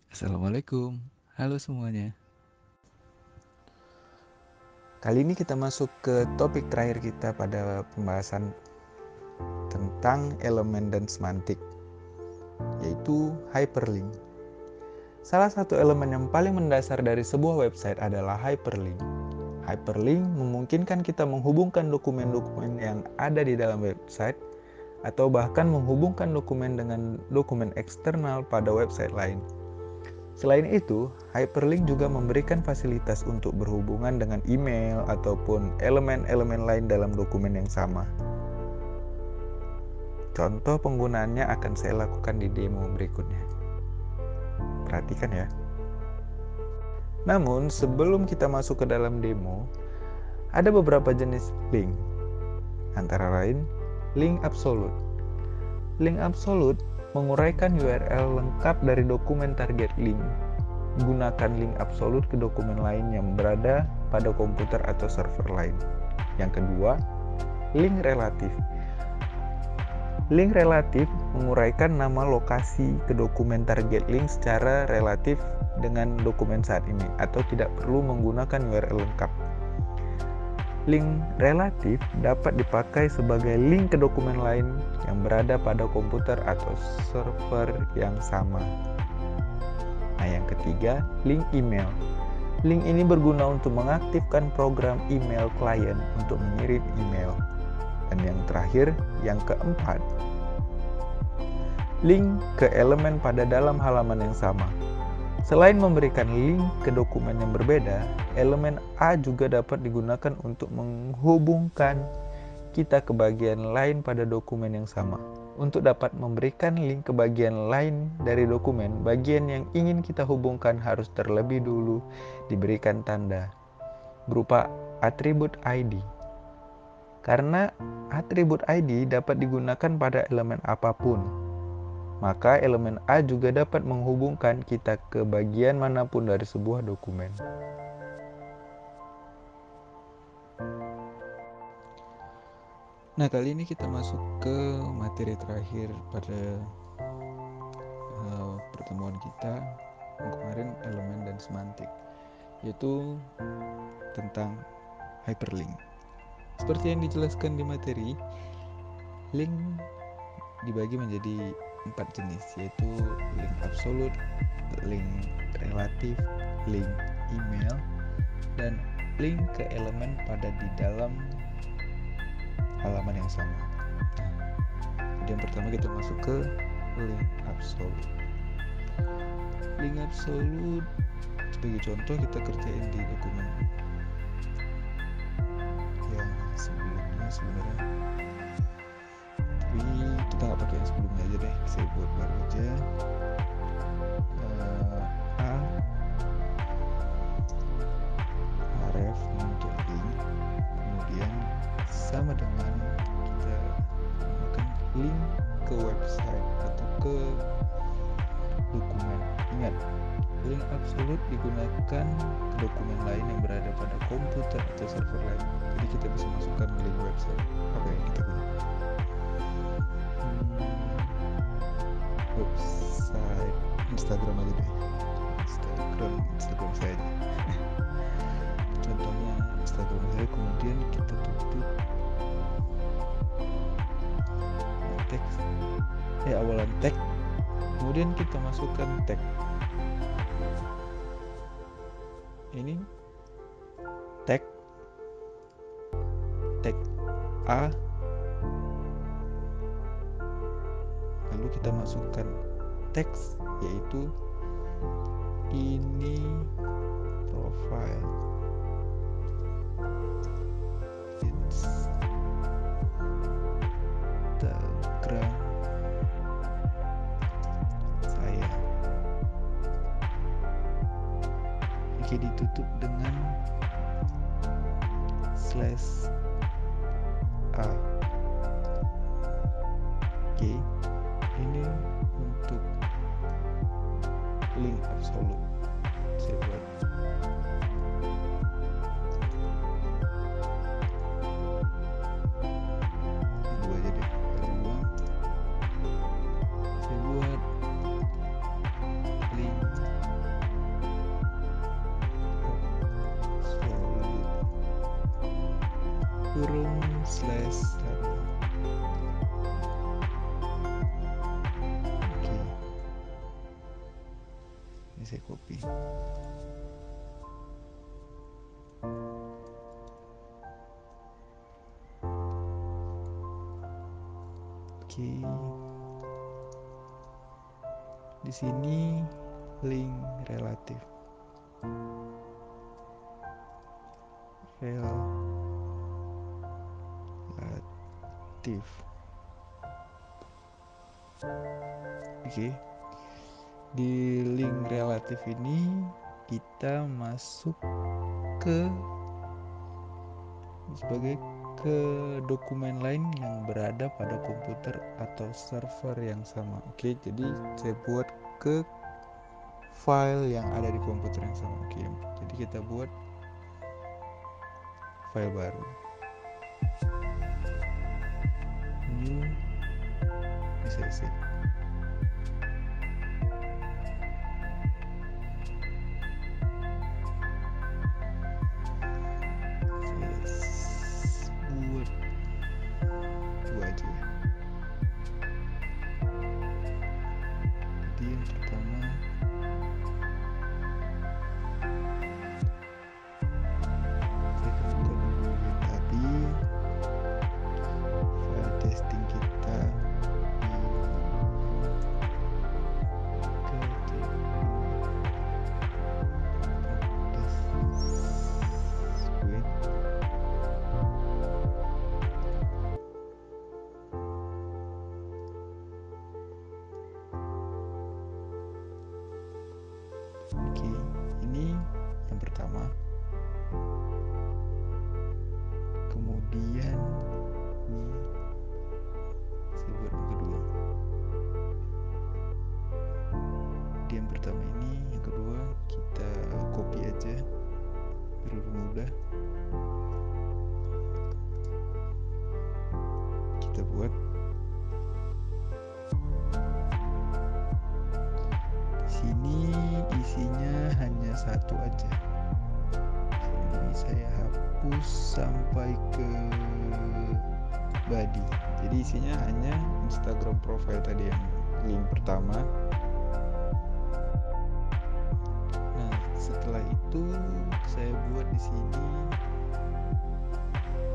Assalamualaikum, halo semuanya. Kali ini kita masuk ke topik terakhir kita pada pembahasan tentang elemen dan semantik, yaitu hyperlink. Salah satu elemen yang paling mendasar dari sebuah website adalah hyperlink. Hyperlink memungkinkan kita menghubungkan dokumen-dokumen yang ada di dalam website atau bahkan menghubungkan dokumen dengan dokumen eksternal pada website lain. Selain itu, hyperlink juga memberikan fasilitas untuk berhubungan dengan email ataupun elemen-elemen lain dalam dokumen yang sama. Contoh penggunaannya akan saya lakukan di demo berikutnya. Perhatikan ya. Namun, sebelum kita masuk ke dalam demo, ada beberapa jenis link. Antara lain, link absolut. Link absolut menguraikan URL lengkap dari dokumen target link. Gunakan link absolut ke dokumen lain yang berada pada komputer atau server lain. Yang kedua, link relatif. Link relatif menguraikan nama lokasi ke dokumen target link secara relatif dengan dokumen saat ini atau tidak perlu menggunakan URL lengkap. Link relatif dapat dipakai sebagai link ke dokumen lain yang berada pada komputer atau server yang sama. Nah, yang ketiga, link email. Link ini berguna untuk mengaktifkan program email klien untuk mengirim email. Dan yang terakhir, yang keempat, link ke elemen pada dalam halaman yang sama. Selain memberikan link ke dokumen yang berbeda, elemen A juga dapat digunakan untuk menghubungkan kita ke bagian lain pada dokumen yang sama. Untuk dapat memberikan link ke bagian lain dari dokumen, bagian yang ingin kita hubungkan harus terlebih dulu diberikan tanda berupa atribut ID. Karena atribut ID dapat digunakan pada elemen apapun, maka elemen A juga dapat menghubungkan kita ke bagian manapun dari sebuah dokumen. Nah, kali ini kita masuk ke materi terakhir pada pertemuan kita yang kemarin, elemen dan semantik, yaitu tentang hyperlink. Seperti yang dijelaskan di materi, link dibagi menjadi 4 jenis, yaitu link absolut, link relatif, link email, dan link ke elemen pada di dalam halaman yang sama. Jadi yang pertama kita masuk ke link absolut. Link absolut sebagai contoh kita kerjain di dokumen yang sebelumnya sebenarnya, tapi kita nggak pakai yang sebelumnya aja deh, saya buat baru aja. A ref untuk link, kemudian sama dengan kita menggunakan link ke website atau ke dokumen. Ingat, link absolut digunakan ke dokumen lain yang berada pada komputer atau server lain. Jadi kita bisa masukkan link website apa yang kita gunakan. Website Instagram aja deh, Instagram saya aja. Contohnya Instagram saya, kemudian kita tutup teks, awalan tag, kemudian kita masukkan tag. Ini tag A, lalu kita masukkan teks, yaitu ini profile Instagram saya. Oke, ditutup dengan /a. Oke, ini untuk link absolut. Saya buat dua aja deh, kedua saya buat link kurung slash 1. Oke, ini saya copy. Oke, di sini link relatif. Oke, di link relatif ini kita masuk ke dokumen lain yang berada pada komputer atau server yang sama. Oke, jadi saya buat ke file yang ada di komputer yang sama. Oke, jadi kita buat file baru, new, bisa save. Buat dua aja ya. Jadi yang pertama saya akan buka dulu yang tadi file testing kita Oke, ini yang pertama. Kemudian ini saya buat yang kedua. Di yang pertama ini, yang kedua kita copy aja biar lebih mudah. Kita buat di sini isinya hanya satu aja. Ini saya hapus sampai ke body. Jadi isinya hanya Instagram profile tadi yang link pertama. Nah, setelah itu saya buat di sini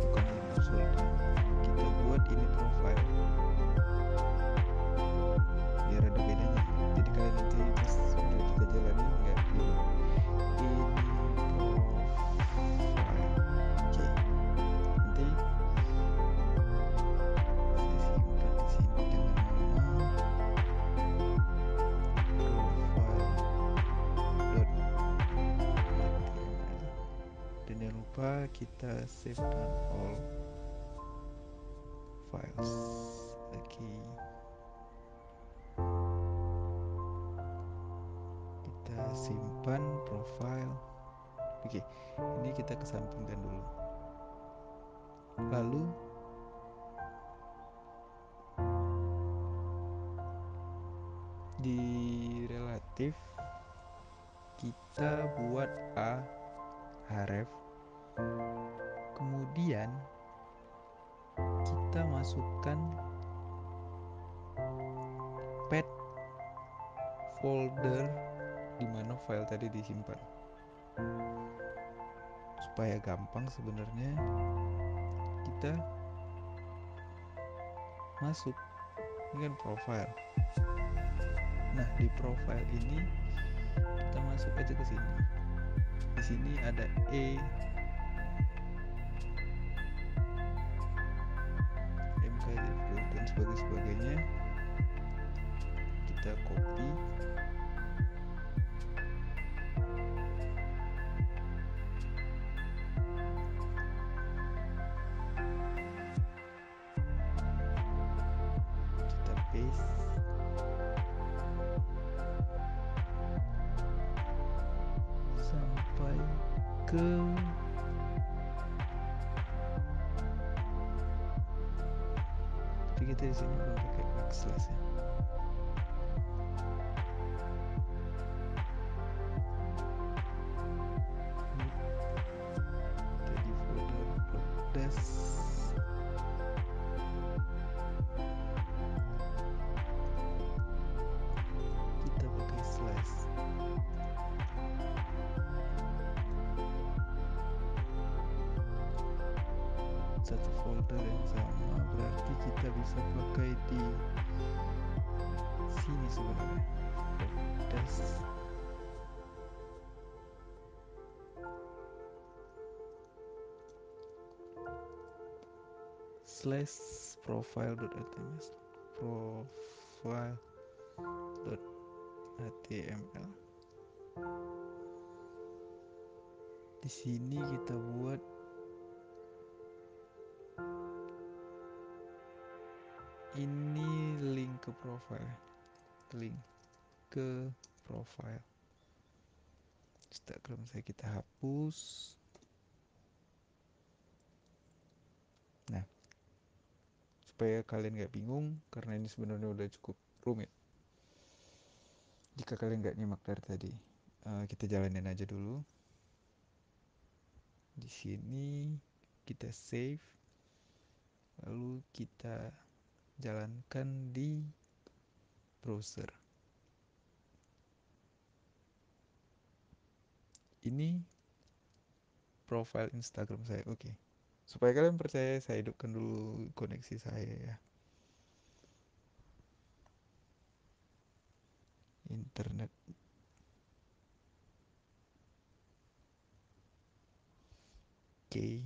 bukan link absolut. Kita buat ini profile. Biar ada bedanya. Jadi kalian nanti pas udah kita jalanin nggak bingung. Ini profile. Oke. Nanti saya simpan di sini dengan nama profile.html. Dan jangan lupa kita save dengan all files. Oke. Kita simpan profile. Oke, ini kita kesampingkan dulu. Lalu di relatif kita buat href. Kemudian kita masukkan path folder di mana file tadi disimpan. Supaya gampang sebenarnya kita masuk ini kan profile. Nah, di profile ini kita masuk aja ke sini. Di sini ada MK dan sebagainya. Kita copy. Kita paste. Sampai ke kita di sini belum pakai backslash ya. Jadi folder .das satu folder yang sama, berarti kita bisa pakai di sini sebenarnya. Progress slash profile.html profile.html. Di sini kita buat ini link ke profile, link ke profile Instagram saya kita hapus. Nah, supaya kalian gak bingung, karena ini sebenarnya udah cukup rumit. Jika kalian gak nyimak dari tadi, kita jalanin aja dulu. Di sini kita save, lalu kita jalankan di browser. Ini profile Instagram saya, oke. Supaya kalian percaya, saya hidupkan dulu koneksi saya ya. Internet. Oke.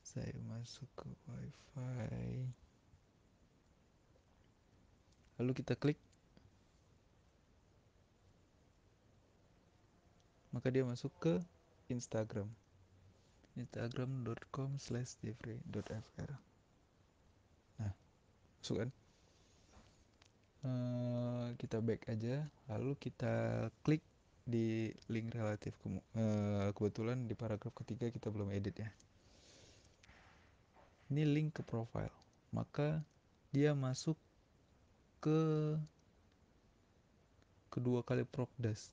Saya masuk ke wifi. Lalu kita klik. Maka dia masuk ke Instagram. Instagram.com/jeffrey.fr. Nah, masuk kan? Kita back aja, lalu kita klik di link relatif. Kebetulan di paragraf ketiga kita belum edit ya. Ini link ke profile, maka dia masuk ke kedua kali Progress.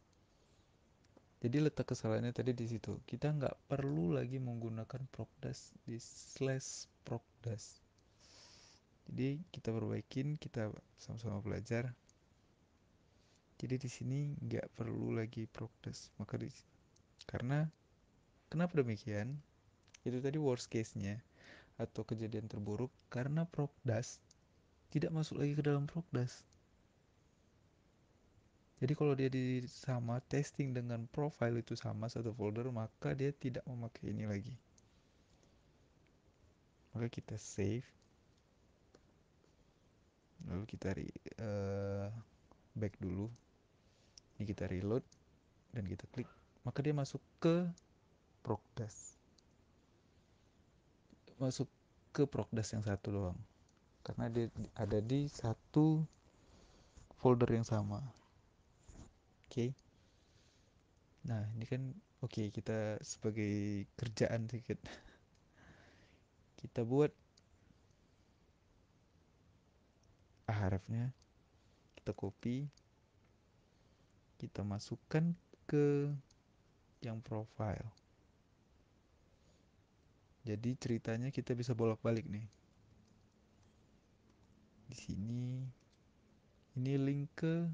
Jadi letak kesalahannya tadi di situ. Kita nggak perlu lagi menggunakan Progress di slash Progress. Jadi kita perbaikin, kita sama-sama belajar. Jadi di sini nggak perlu lagi Progress. Karena kenapa demikian? Itu tadi worst case-nya atau kejadian terburuk karena Progress tidak masuk lagi ke dalam Progress. Jadi kalau dia sama testing dengan profile itu sama satu folder, maka dia tidak memakai ini lagi. Maka kita save, lalu kita back dulu. Ini kita reload dan kita klik, maka dia masuk ke Progress. Masuk ke Progress yang satu doang. Karena dia ada di satu folder yang sama. Oke. Nah, ini kan oke, kita sebagai kerjaan sedikit. Kita buat ahrefnya, kita copy, kita masukkan ke yang profile. Jadi ceritanya kita bisa bolak-balik nih. Di sini ini link ke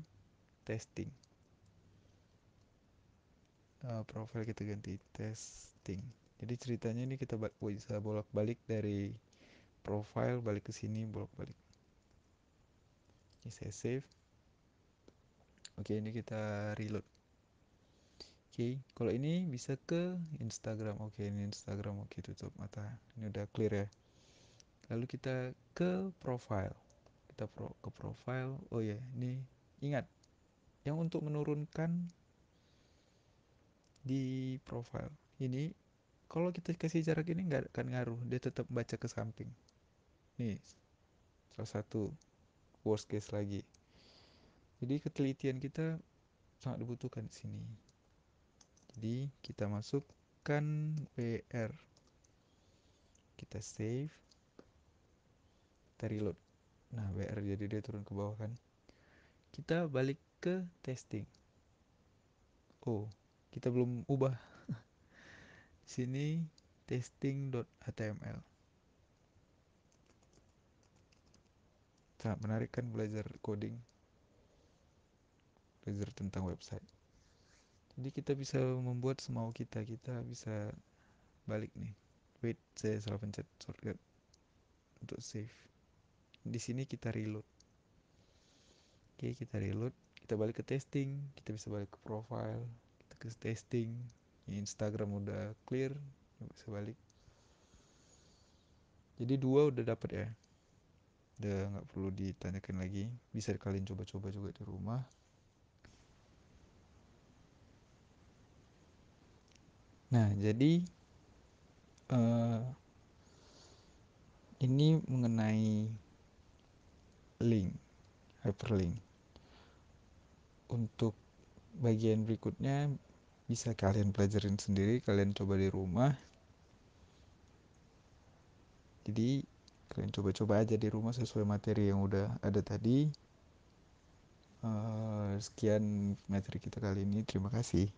testing. Profile kita ganti testing. Jadi ceritanya ini kita bisa bolak-balik dari profile balik ke sini, bolak-balik. Ini saya save. Oke, ini kita reload. Oke, kalau ini bisa ke Instagram. Oke, ini Instagram. Oke, tutup mata. Ini udah clear ya. Lalu kita ke profile. Kita ke profile. Oh ya, ini ingat yang untuk menurunkan di profile. Ini kalau kita kasih jarak ini nggak akan ngaruh. Dia tetap baca ke samping. Nih, salah satu worst case lagi. Jadi ketelitian kita sangat dibutuhkan di sini. Jadi kita masukkan WR, kita save, kita reload. Nah, WR jadi dia turun ke bawah kan. Kita balik ke testing. Oh, kita belum ubah. Sini testing.html. Sangat menarik kan belajar coding, belajar tentang website. Jadi kita bisa membuat semau kita. Kita bisa balik nih. Wait, saya salah pencet shortcut untuk save. Di sini kita reload. Oke, kita reload. Kita balik ke testing. Kita bisa balik ke profile. Kita ke testing. Instagram udah clear. Kita bisa balik. Jadi 2 udah dapet ya. Udah nggak perlu ditanyakan lagi. Bisa kalian coba-coba juga di rumah. Nah, jadi ini mengenai link, hyperlink. Untuk bagian berikutnya bisa kalian pelajarin sendiri, kalian coba di rumah. Jadi kalian coba-coba aja di rumah sesuai materi yang udah ada tadi. Sekian materi kita kali ini. Terima kasih.